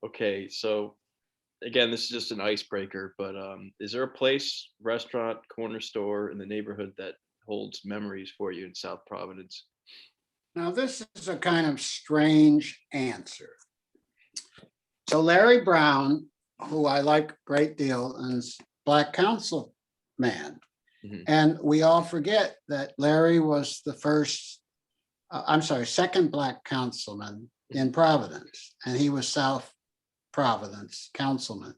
Okay, so again, this is just an icebreaker, but is there a place, restaurant, corner store in the neighborhood that holds memories for you in South Providence? Now, this is a kind of strange answer. So Larry Brown, who I like a great deal, is Black council man. Mhm. And we all forget that Larry was the second Black councilman in Providence, and he was South Providence councilman.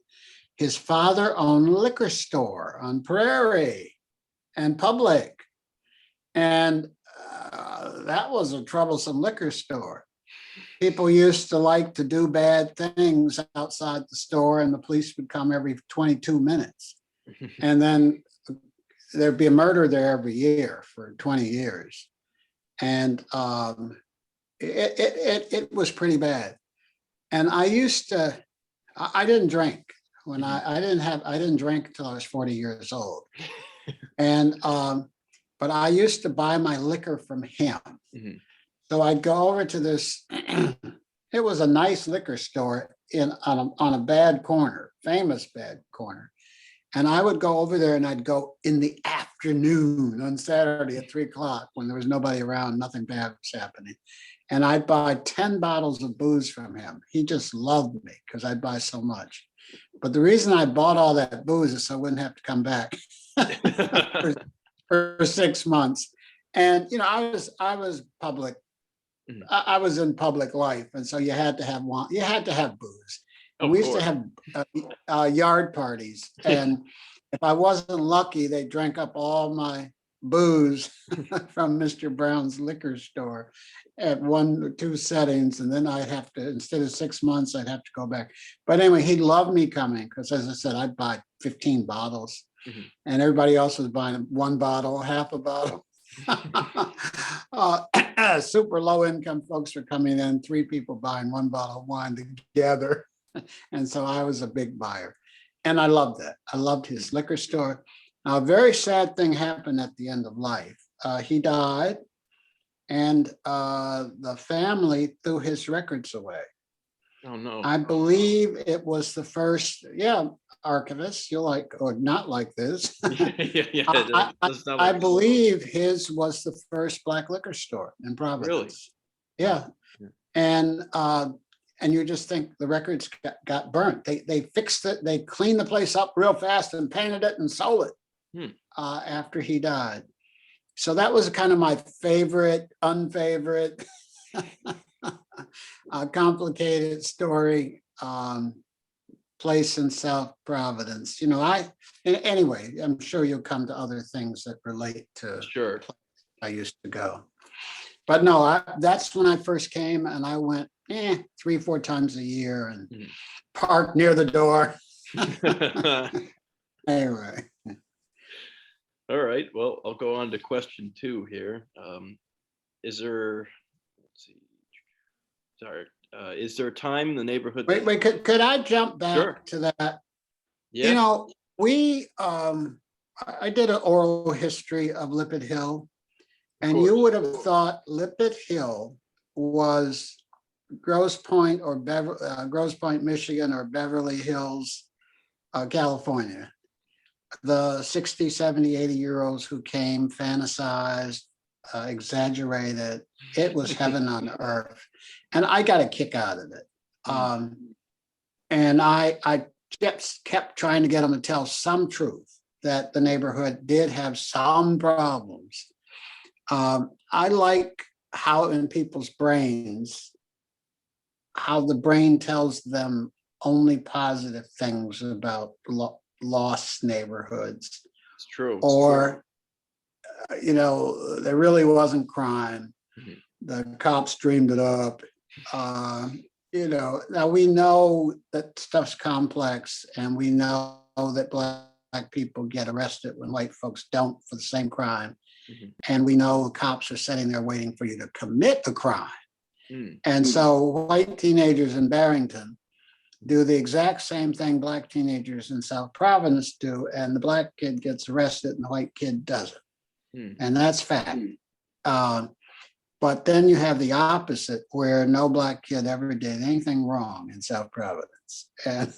His father owned a liquor store on Prairie and Public, and that was a troublesome liquor store. People used to like to do bad things outside the store, and the police would come every 22 minutes. And then there'd be a murder there every year for 20 years. And it was pretty bad. And I didn't drink when I didn't drink until I was 40 years old. And but I used to buy my liquor from him. Mhm. So I'd go over to this, it was a nice liquor store on a bad corner, famous bad corner. And I would go over there and I'd go in the afternoon on Saturday at 3 o'clock when there was nobody around, nothing bad was happening. And I'd buy 10 bottles of booze from him. He just loved me because I'd buy so much. But the reason I bought all that booze is so I wouldn't have to come back for 6 months. And, I was public. Mhm. I was in public life. And so you had to have booze. And Of we used to course. have yard parties. And if I wasn't lucky, they drank up all my booze from Mr. Brown's liquor store at 1 or 2 settings. And then I'd have to, instead of 6 months, I'd have to go back. But anyway, he loved me coming because, as I said, I'd buy 15 bottles. Mhm. And everybody else was buying 1 bottle, half a bottle. Super low income folks were coming in, 3 people buying 1 bottle of wine together. And so I was a big buyer. And I loved that. I loved his liquor store. Now, a very sad thing happened at the end of life. He died, and the family threw his records away. Oh no. I believe it was the first, archivist, you'll like or not like this. Yeah. That's not I like believe his was the first Black liquor store in Providence. Yeah. Yeah. And you just think the records got burnt. They fixed it, they cleaned the place up real fast and painted it and sold it after he died. So that was kind of my favorite, unfavorite, complicated story. Place in South Providence. Anyway, I'm sure you'll come to other things that relate to Sure. I used to go. But no, that's when I first came, and I went 3, 4 times a year and parked near the door. Anyway. All right. Well, I'll go on to question 2 here. Is there, let's see, sorry, is there a time in the neighborhood? Wait, could I jump back Sure. to that? Yeah. We, I did an oral history of Lippet Hill, and you course. would have thought Lippet Hill was Grosse Pointe or Grosse Pointe, Michigan, or Beverly Hills, California. The 60, 70, 80-year-olds who came, fantasized, exaggerated. It was heaven on earth. And I got a kick out of it. And I just kept trying to get them to tell some truth that the neighborhood did have some problems. I like how in people's brains, how the brain tells them only positive things about lost neighborhoods. It's true. Or, there really wasn't crime. The cops dreamed it up. Now we know that stuff's complex, and we know that Black people get arrested when white folks don't for the same crime. And we know cops are sitting there waiting for you to commit the crime. And so white teenagers in Barrington do the exact same thing Black teenagers in South Providence do, and the Black kid gets arrested and the white kid doesn't. And that's fact. But then you have the opposite where no black kid ever did anything wrong in South Providence. And,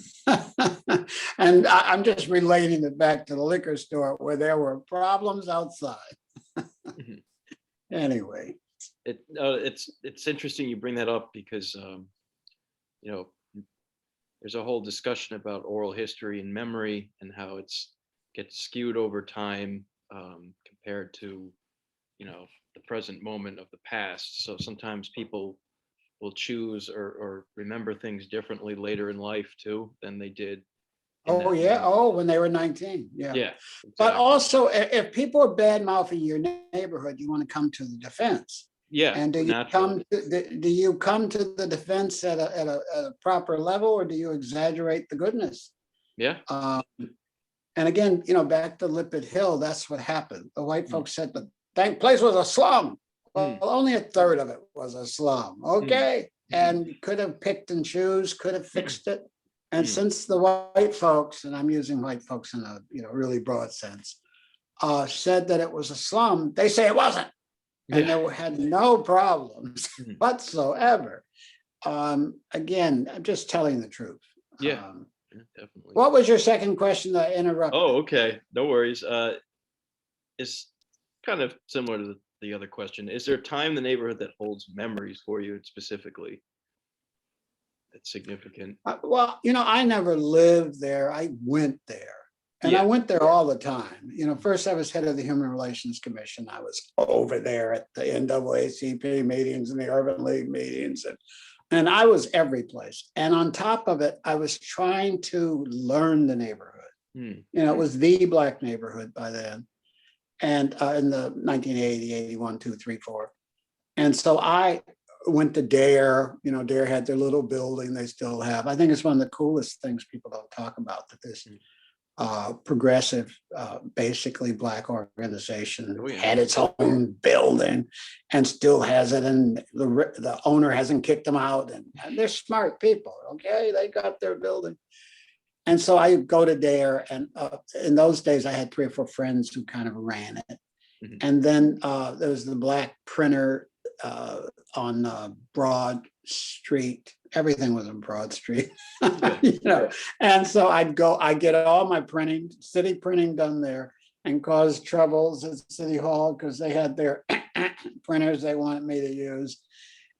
and I'm just relating it back to the liquor store where there were problems outside. Mhm. Anyway, It's interesting you bring that up because you know, there's a whole discussion about oral history and memory and how it's gets skewed over time compared to, the present moment of the past. So sometimes people will choose or remember things differently later in life too than they did in oh that yeah, moment. oh, when they were 19, yeah. Yeah, But exactly. also, if people are bad mouthing your neighborhood, you want to come to the defense. Yeah, And naturally. do you come to the defense at a proper level, or do you exaggerate the goodness? Yeah. Um, and again, back to Lippitt Hill, that's what happened. The white Mm, folks said the dang place was a slum. Well, mm, only a third of it was a slum. mm, Okay. And could have picked and choose, could have fixed it. And mm. since the white folks, and I'm using white folks in a really broad sense, said that it was a slum, they say it wasn't. And Yeah. there had no problems Mm, whatsoever. Again, I'm just telling the truth. yeah, yeah, definitely. What was your second question that I interrupted? Oh, okay. No worries. It's kind of similar to the other question. Is there a time in the neighborhood that holds memories for you specifically that's significant? Well, I never lived there. I went there. And I Yeah. went there all the time. First I was head of the Human Relations Commission. I was over there at the NAACP meetings and the Urban League meetings. And I was every place. And on top of it, I was trying to learn the neighborhood. Mm, It was the Black neighborhood by then. And in the 1980, 81, 2, 3, 4. And so I went to Dare. Dare had their little building they still have. I think it's one of the coolest things people don't talk about, that this mm. progressive, basically Black organization Oh, yeah. had its own building and still has it. And the owner hasn't kicked them out. And they're smart people. Okay. They got their building. And so I go to Dare, and in those days I had 3 or 4 friends who kind of ran it. Mhm. And then there was the Black printer on Broad Street. Everything was on Broad Street, Yeah. And so I get all my printing, city printing done there, and cause troubles at City Hall because they had their printers they wanted me to use.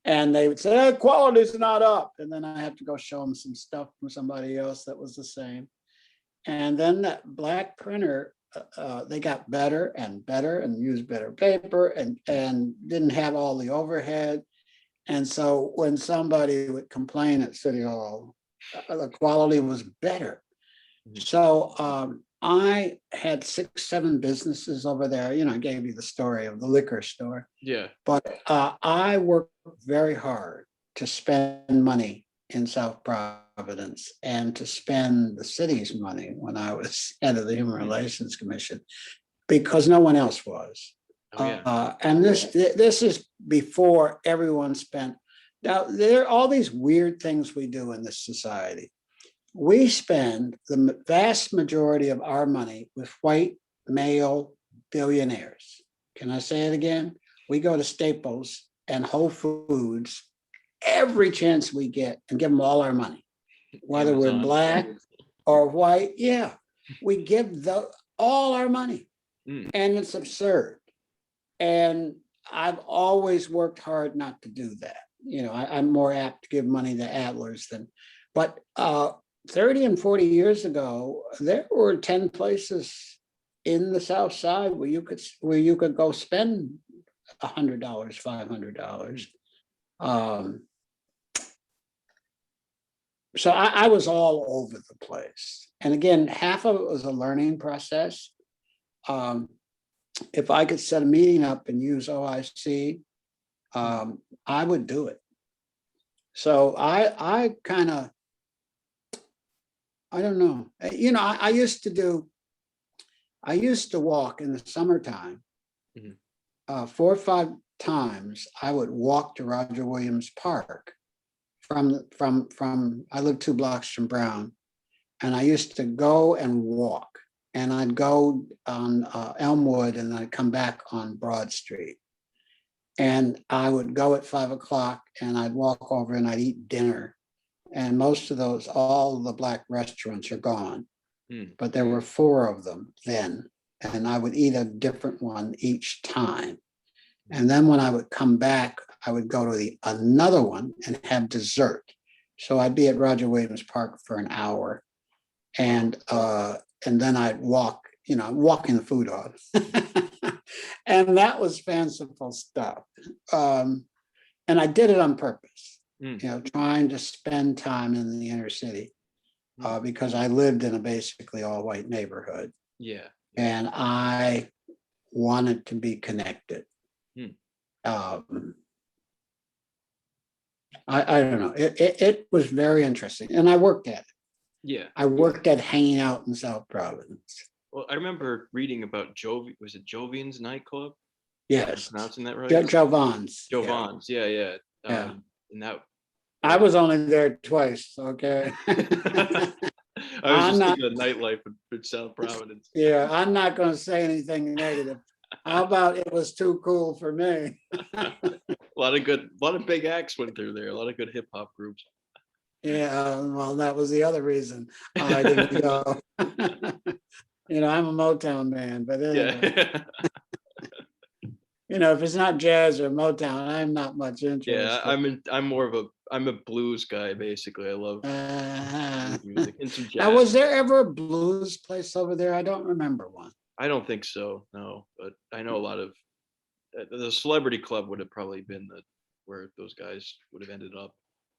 And they would say, quality's not up. And then I have to go show them some stuff from somebody else that was the same. And then that Black printer, they got better and better and used better paper and didn't have all the overhead. And so when somebody would complain at City Hall, the quality was better. Mhm. So I had 6, 7 businesses over there. I gave you the story of the liquor store. Yeah. But I worked very hard to spend money in South Providence and to spend the city's money when I was head of the Human Relations Commission, because no one else was. Oh, yeah. And this is before everyone spent. Now, there are all these weird things we do in this society. We spend the vast majority of our money with white male billionaires. Can I say it again? We go to Staples and Whole Foods every chance we get and give them all our money, whether we're Amazon. Black or white. Yeah, we give all our money, Mm, and it's absurd. And I've always worked hard not to do that. I'm more apt to give money to Adlers but 30 and 40 years ago, there were 10 places in the South Side where you could go spend $100, $500. So I was all over the place. And again, half of it was a learning process. If I could set a meeting up and use OIC, I would do it. So I kind of, I don't know. I used to walk in the summertime. mhm. 4 or 5 times I would walk to Roger Williams Park from I lived 2 blocks from Brown, and I used to go and walk, and I'd go on Elmwood and I'd come back on Broad Street. And I would go at 5 o'clock and I'd walk over and I'd eat dinner. And most of those, all the black restaurants are gone, but there were 4 of them then. And I would eat a different one each time. And then when I would come back, I would go to another one and have dessert. So I'd be at Roger Williams Park for an hour, and then I'd walk, walking the food off. And that was fanciful stuff. And I did it on purpose, trying to spend time in the inner city, because I lived in a basically all white neighborhood. Yeah. And I wanted to be connected. I don't know. It was very interesting. And I worked at it. Yeah. I worked at hanging out in South Providence. Well, I remember reading about was it Jovian's nightclub? Yes. Pronouncing that right? Jovan's. Jovan's. Yeah. Yeah. And that. I was only there twice. Okay. I was just thinking of nightlife in South Providence. Yeah, I'm not going to say anything negative. How about it was too cool for me? A lot of big acts went through there. A lot of good hip hop groups. Yeah, well, that was the other reason I didn't go. I'm a Motown man, but anyway, if it's not jazz or Motown, I'm not much interested. Yeah, I'm a blues guy basically. I love blues music and some jazz. Now, was there ever a blues place over there? I don't remember one. I don't think so, no. But I know a lot of the Celebrity Club would have probably been where those guys would have ended up.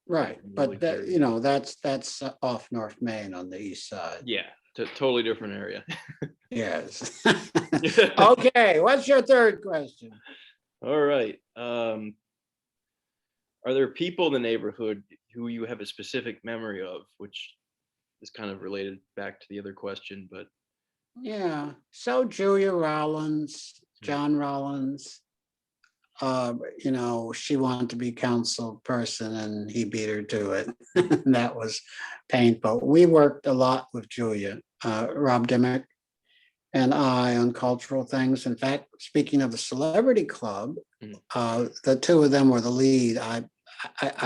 Right, but that's off North Main on the east side. Yeah, totally different area. Yes. Okay, what's your third question? All right. Are there people in the neighborhood who you have a specific memory of, which is kind of related back to the other question, but yeah. So Julia Rollins, John Rollins, she wanted to be council person and he beat her to it. And that was painful. We worked a lot with Julia, Rob Dimmick and I, on cultural things. In fact, speaking of the Celebrity Club, the two of them were the lead. I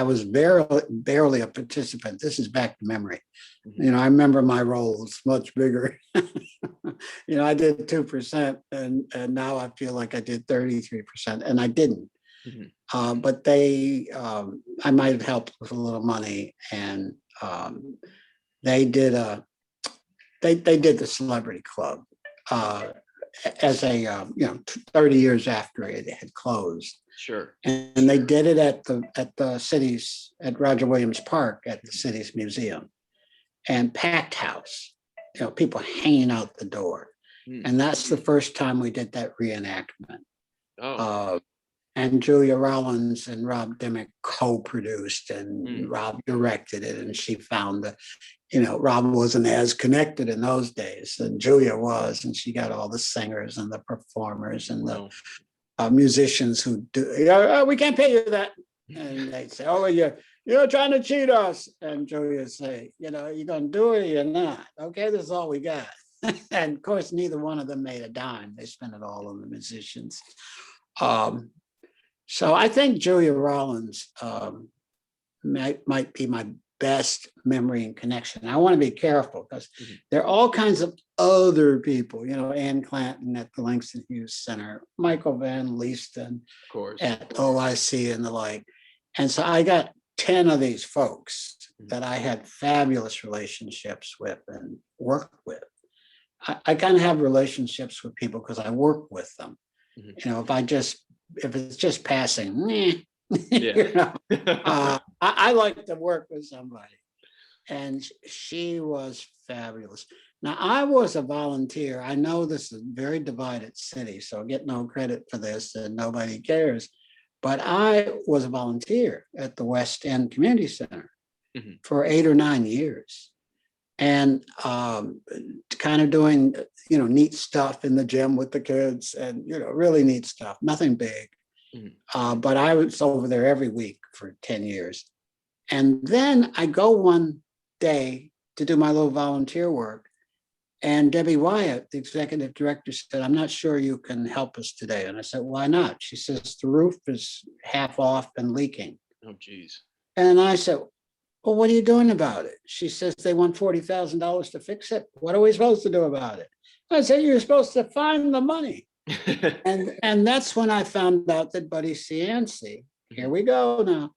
was barely a participant. This is back to memory. I remember my roles much bigger. I did 2%, and now I feel like I did 33%, and I didn't. But I might have helped with a little money, and they did the Celebrity Club as a 30 years after it had closed. Sure. And they did it at Roger Williams Park at the city's museum, and packed house, people hanging out the door. And that's the first time we did that reenactment. And Julia Rollins and Rob Dimmick co-produced, and Rob directed it, and she found that, Rob wasn't as connected in those days, and Julia was, and she got all the singers and the performers and the musicians who do, we can't pay you that. And they'd say, oh, you're trying to cheat us. And Julia would say, you're going to do it or you're not. Okay, this is all we got. And of course, neither one of them made a dime. They spent it all on the musicians. So I think Julia Rollins might be my best memory and connection. I want to be careful because there are all kinds of other people, Ann Clanton at the Langston Hughes Center, Michael Van Leesten of course at OIC and the like. And so I got 10 of these folks that I had fabulous relationships with and worked with. I kind of have relationships with people because I work with them. If it's just passing, I like to work with somebody. And she was fabulous. Now, I was a volunteer. I know this is a very divided city, so I get no credit for this and nobody cares. But I was a volunteer at the West End Community Center for 8 or 9 years. And kind of doing, neat stuff in the gym with the kids and, really neat stuff, nothing big. But I was over there every week for 10 years. And then I go one day to do my little volunteer work. And Debbie Wyatt, the executive director, said, I'm not sure you can help us today. And I said, why not? She says, the roof is half off and leaking. Oh, geez. And I said, well, what are you doing about it? She says, they want $40,000 to fix it. What are we supposed to do about it? I said, you're supposed to find the money. And that's when I found out that Buddy Cianci, here we go now.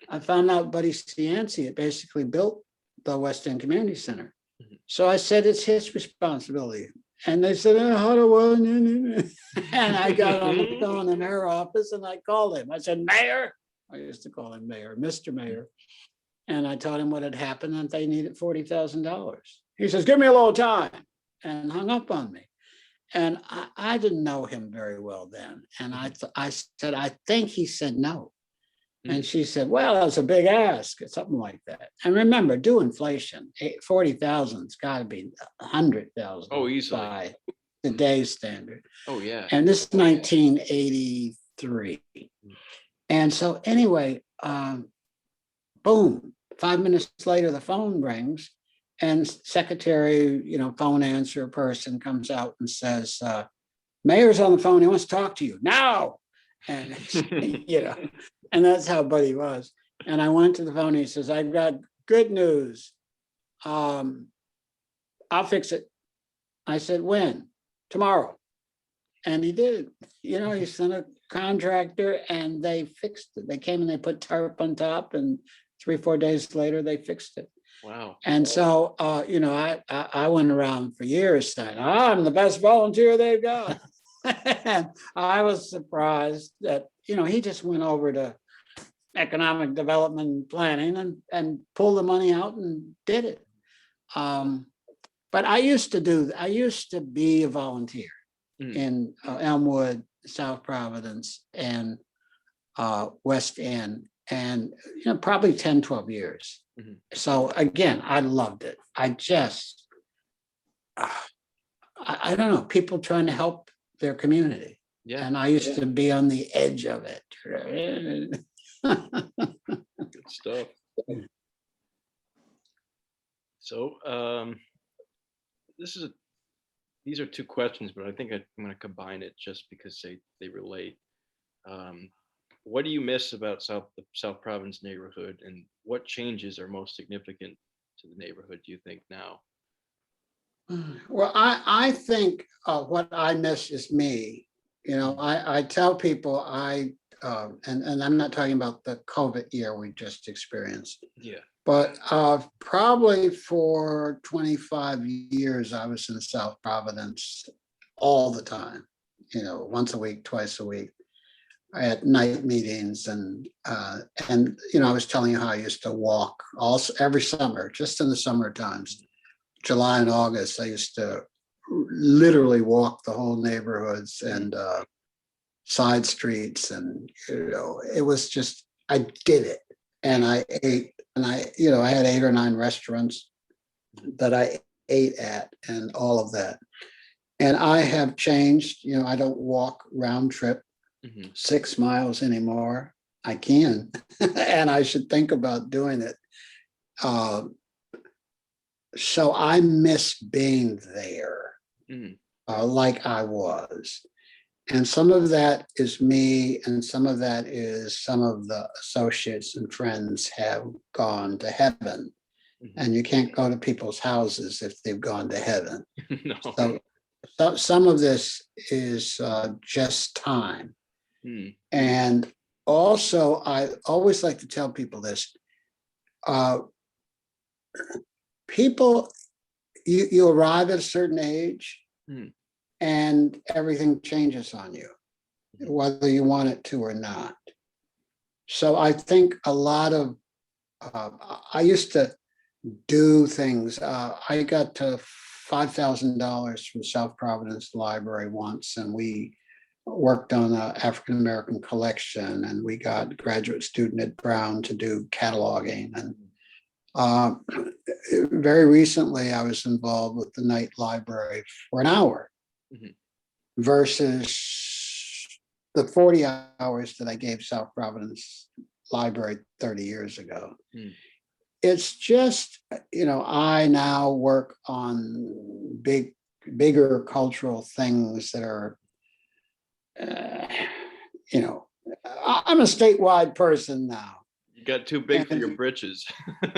I found out Buddy Cianci had basically built the West End Community Center. So I said, it's his responsibility. And they said, how do I? And I got on the phone in her office and I called him. I said, Mayor, I used to call him Mayor, Mr. Mayor. And I told him what had happened and they needed $40,000. He says, give me a little time, and hung up on me. And I didn't know him very well then. And I said, I think he said no. And she said, well, that's a big ask, or something like that. And remember, do inflation, 40,000, it's got to be 100,000. Oh, easily. By today's standard. Oh, yeah. And this is 1983. And so anyway, boom, 5 minutes later, the phone rings and secretary, phone answer person comes out and says, Mayor's on the phone, he wants to talk to you now. And, and that's how Buddy was. And I went to the phone, he says, I've got good news. I'll fix it. I said, when? Tomorrow. And he did. He sent a contractor and they fixed it. They came and they put tarp on top, and 3-4 days later, they fixed it. Wow. And so, I went around for years saying, I'm the best volunteer they've got. And I was surprised that, he just went over to economic development and planning and pulled the money out and did it. But I used to be a volunteer in Elmwood, South Providence, and West End, and probably 10, 12 years. So again, I loved it. I just, I don't know, people trying to help their community. Yeah. And I used to be on the edge of it. Good stuff. So these are two questions, but I think I'm going to combine it just because they relate. What do you miss about the South Providence neighborhood, and what changes are most significant to the neighborhood, do you think, now? Well, I think what I miss is me. I tell people and I'm not talking about the COVID year we just experienced. Yeah. But probably for 25 years, I was in South Providence all the time, once a week, twice a week, at night meetings. And I was telling you how I used to walk every summer, just in the summer times, July and August, I used to literally walk the whole neighborhoods and side streets. And, it was just, I did it. And I ate. And I had 8 or 9 restaurants that I ate at and all of that. And I have changed, I don't walk round trip 6 miles anymore. I can, and I should think about doing it. So I miss being there like I was. And some of that is me, and some of that is some of the associates and friends have gone to heaven. And you can't go to people's houses if they've gone to heaven. No. So some of this is just time. And also, I always like to tell people this. People, you arrive at a certain age, and everything changes on you, whether you want it to or not. So I think a lot of, I used to do things. I got to $5,000 from South Providence Library once, and we worked on an African-American collection, and we got graduate student at Brown to do cataloging. And very recently, I was involved with the night library for an hour. Versus the 40 hours that I gave South Providence Library 30 years ago. it's just, I now work on bigger cultural things that are, uh, you know, I'm a statewide person now. You got too big for your And britches.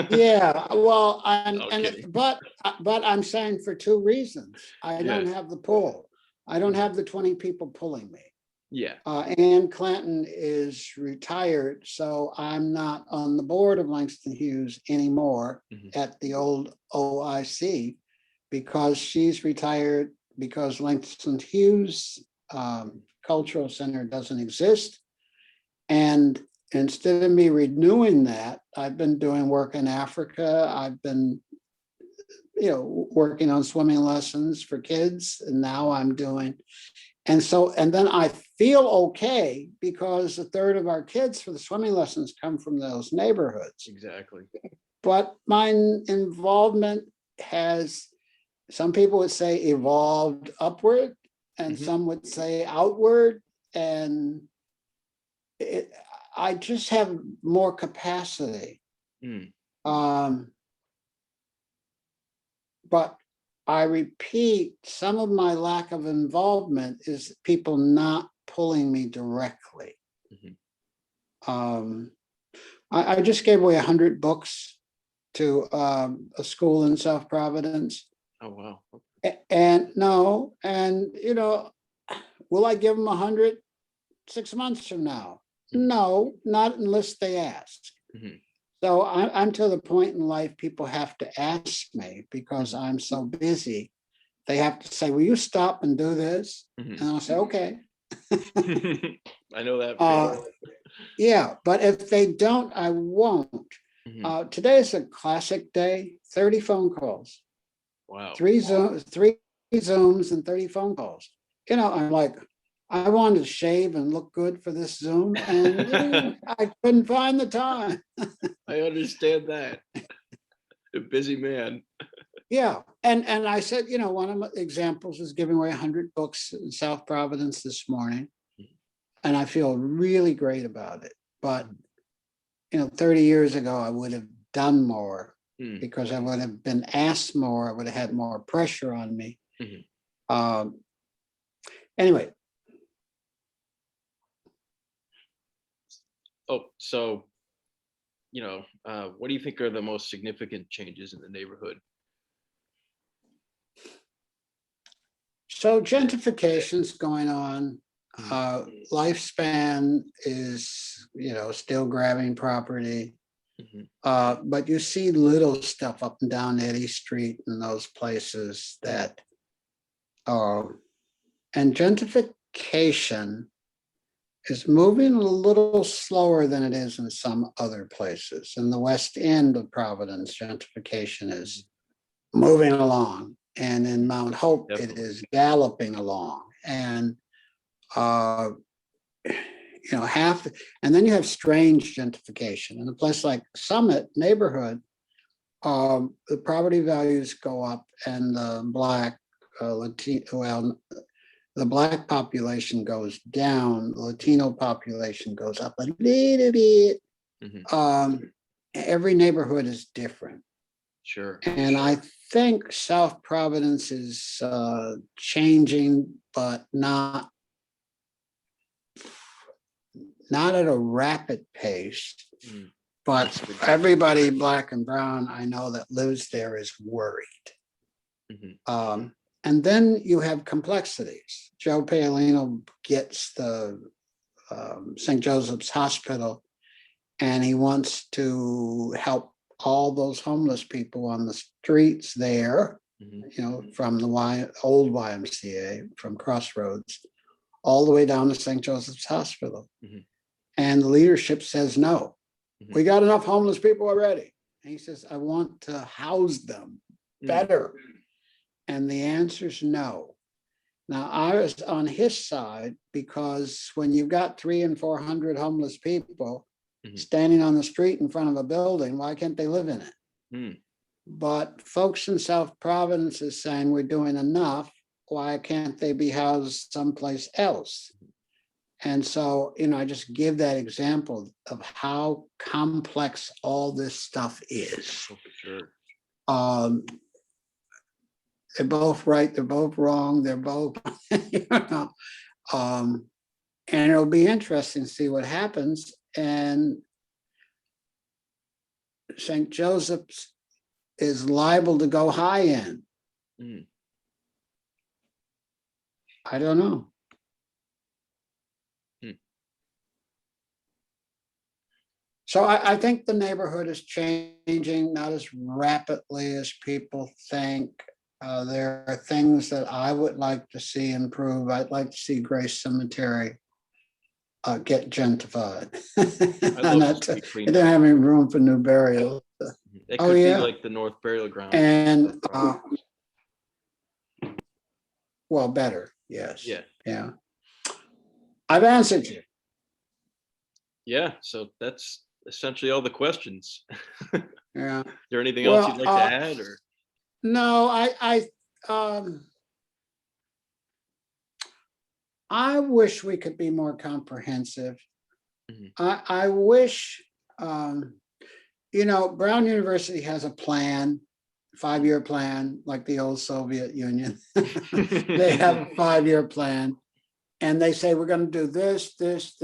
yeah, well, No kidding. but I'm saying for two reasons. I don't Yes. have the pull. I don't have the 20 people pulling me. Yeah. Ann Clanton is retired, so I'm not on the board of Langston Hughes anymore Mhm. at the old OIC because she's retired, because Langston Hughes Cultural Center doesn't exist. And instead of me renewing that, I've been doing work in Africa. I've been, working on swimming lessons for kids, and now I'm doing. And then I feel okay because a third of our kids for the swimming lessons come from those neighborhoods. Exactly. But my involvement has, some people would say, evolved upward, and Mhm. some would say outward. And I just have more capacity. Mm. But I repeat, some of my lack of involvement is people not pulling me directly. Mhm. I just gave away 100 books to a school in South Providence. Oh, wow. And no, and will I give them 100 6 months from now? Mhm. No, not unless they ask. Mhm. So I'm to the point in life people have to ask me because Mhm. I'm so busy. They have to say, will you stop and do this? Mhm. And I'll say, okay. I know that Uh, feeling. yeah, but if they don't, I won't. Mhm. Today is a classic day, 30 phone calls, Wow. three Zooms and 30 phone calls. I'm like, I wanted to shave and look good for this Zoom, and I couldn't find the time. I understand that. A busy man. Yeah, and I said, one of my examples is giving away 100 books in South Providence this morning, and I feel really great about it. But 30 years ago, I would have done more Mm. because I would have been asked more. I would have had more pressure on me. Mhm. Anyway, Oh, so, what do you think are the most significant changes in the neighborhood? so gentrification's going on. Mhm. Lifespan is, still grabbing property. Mhm. But you see little stuff up and down Eddy Street and those places that are, and gentrification is moving a little slower than it is in some other places. In the West End of Providence, gentrification is moving along. And in Mount Hope, it Definitely. is galloping along. And half, and then you have strange gentrification. In a place like Summit neighborhood, the property values go up, and the black the black population goes down, the Latino population goes up a little bit. Mhm. Every neighborhood is different, Sure. and I think South Providence is changing, but not at a rapid pace. Mm. But That's good. everybody, black and brown, I know that lives there is worried. Mhm. And then you have complexities. Joe Paolino gets the St. Joseph's Hospital, and he wants to help all those homeless people on the streets there, Mhm. from the old YMCA, from Crossroads, all the way down to St. Joseph's Hospital. Mhm. And the leadership says, no, we Mhm. got enough homeless people already. And he says, I want to house them Mm. better. And the answer is no. Now, I was on his side because when you've got 300 and 400 homeless people Mhm. standing on the street in front of a building, why can't they live in it? Mm. But folks in South Providence is saying we're doing enough. Why can't they be housed someplace else? And so, I just give that example of how complex all this stuff is. Oh, for sure. They're both right, they're both wrong, they're both, and it'll be interesting to see what happens. And St. Joseph's is liable to go high end. Mm. I don't know. So I think the neighborhood is changing, not as rapidly as people think. There are things that I would like to see improve. I'd like to see Grace Cemetery get gentrified. I'd love to see it It cleaned didn't up. have any room for new burial. It Oh, could be yeah. like the North Burial Ground. And well, better, yes. Yeah. Yeah. I've answered you. Yeah, so that's essentially all the questions. Yeah. Is there anything else you'd like Well, to add, or? No, I wish we could be more comprehensive. Mhm. I wish, Brown University has a plan, 5-year plan, like the old Soviet Union. They have a 5-year plan. And they say, we're going to do this, this,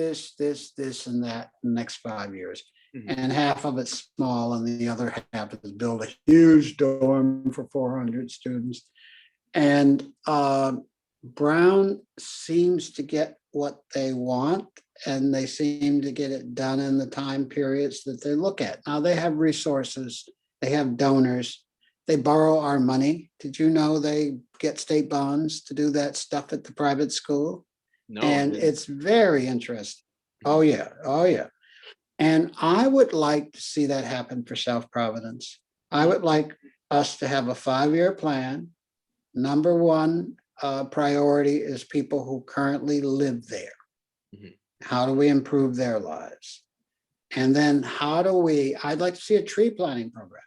and that in the next 5 years. Mhm. And half of it's small, and the other half is build a huge dorm for 400 students. And Brown seems to get what they want, and they seem to get it done in the time periods that they look at. Now, they have resources, they have donors, they borrow our money. Did you know they get state bonds to do that stuff at the private school? No, I And didn't. it's very interesting. Oh, yeah. Oh, yeah. And I would like to see that happen for South Providence. I would like us to have a 5-year plan. Number one priority is people who currently live there. Mhm. How do we improve their lives? And then I'd like to see a tree planting program.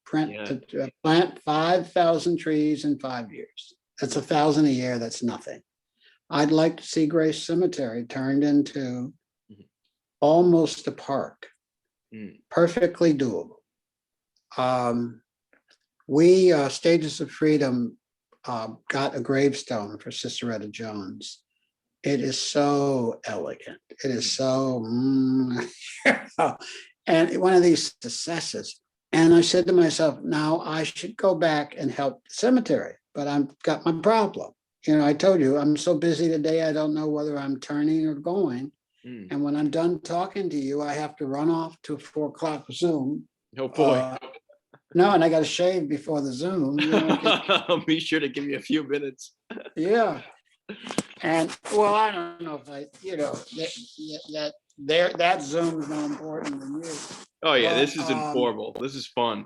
Plant 5,000 trees in 5 years. That's 1,000 a year. That's nothing. I'd like to see Grace Cemetery turned into almost a park, perfectly doable. We, Stages of Freedom, got a gravestone for Sister Etta Jones. It is so elegant. It is so, and one of these successes. And I said to myself, now I should go back and help the cemetery, but I've got my problem. I told you, I'm so busy today, I don't know whether I'm turning or going. And when I'm done talking to you, I have to run off to a 4 o'clock Zoom. Oh, boy. No, and I got to shave before the Zoom. I'll be sure to give you a few minutes. Yeah. And well, I don't know if that Zoom is more important than you. Oh, yeah, But, this is informal. This is fun.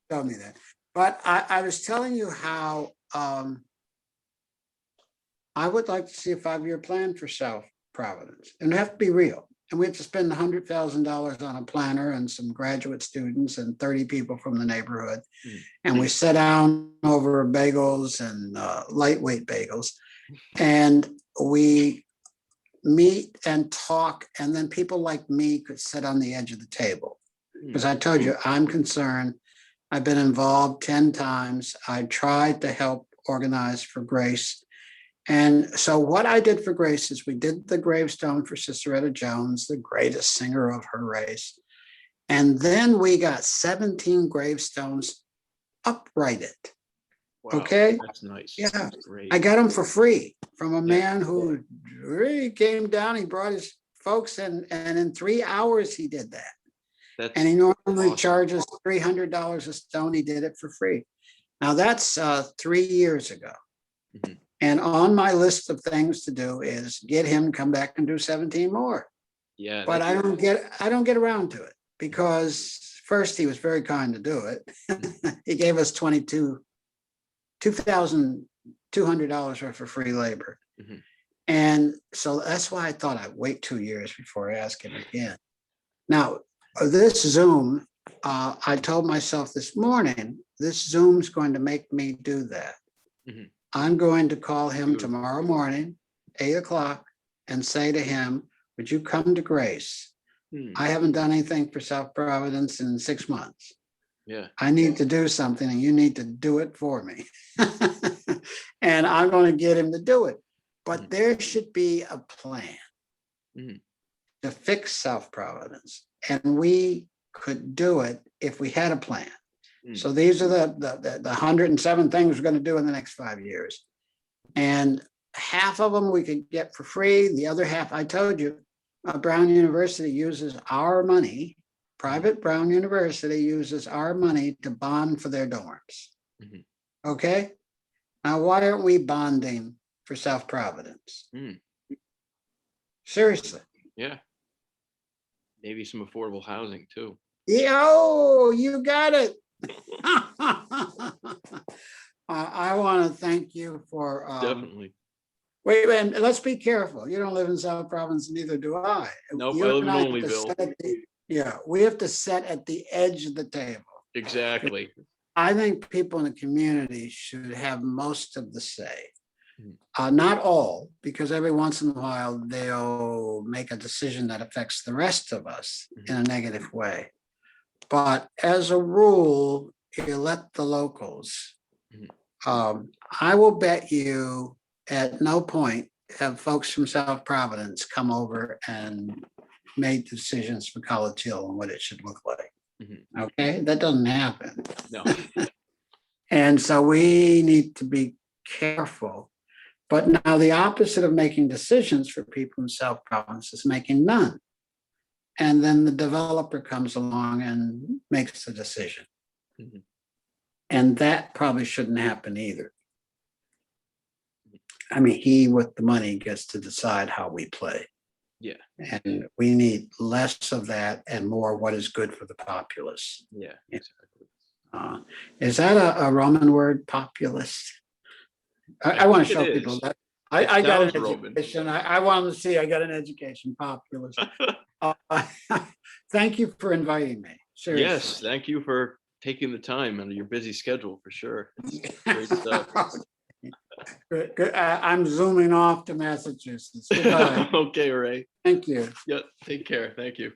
Tell me that. But I was telling you how I would like to see a 5-year plan for South Providence, and it have to be real. And we have to spend $100,000 on a planner and some graduate students and 30 people from the neighborhood. And we sit down over bagels and lightweight bagels, and we meet and talk. And then people like me could sit on the edge of the table. Because I told you, I'm concerned. I've been involved 10 times. I tried to help organize for Grace. And so what I did for Grace is we did the gravestone for Sister Etta Jones, the greatest singer of her race. And then we got 17 gravestones uprighted. Wow, okay. That's nice. Yeah. That's great. I got them for free from a man who really came down. He brought his folks in, and in 3 hours he did that. And he normally charges $300 a stone. He did it for free. Now that's 3 years ago. And on my list of things to do is get him to come back and do 17 more. Yeah. But I don't get around to it because first he was very kind to do it. He gave us $2,200 worth of free labor. And so that's why I thought I'd wait 2 years before I ask him again. Now, this Zoom, I told myself this morning, this Zoom's going to make me do that. I'm going to call him tomorrow morning, 8 o'clock, and say to him, would you come to Grace? Hmm. I haven't done anything for South Providence in 6 months. Yeah. I need to do something and you need to do it for me. And I'm going to get him to do it. But there should be a plan to fix South Providence. And we could do it if we had a plan. So these are the 107 things we're going to do in the next 5 years. And half of them we could get for free. The other half, I told you, Brown University uses our money. Private Brown University uses our money to bond for their dorms. Okay. Now, why aren't we bonding for South Providence? Seriously. Yeah. Maybe some affordable housing too. Oh, you got it. I want to thank you for Definitely. wait, and let's be careful. You don't live in South Providence, neither do I. Nope, You I live and in have to Onlyville. sit at yeah, we have to sit at the edge of the table. Exactly. I think people in the community should have most of the say. Not all, because every once in a while they'll make a decision that affects the rest of us in a negative way. But as a rule, you let the locals. I will bet you at no point have folks from South Providence come over and made decisions for College Hill and what it should look like. Okay, that doesn't happen. No. And so we need to be careful. But now the opposite of making decisions for people in South Providence is making none. And then the developer comes along and makes the decision. And that probably shouldn't happen either. I mean, he with the money gets to decide how we play. Yeah. And we need less of that and more what is good for the populace. Yeah, exactly. Is that a Roman word, populist? I want to think show it people is. that. It I got an sounds Roman. education. I want them to see I got an education, populist. Thank you for inviting me. Seriously. Yes, thank you for taking the time under your busy schedule for sure. It's great stuff. Good. I'm zooming off to Massachusetts. Goodbye. Okay, Ray. Thank you. Yeah, take care. Thank you.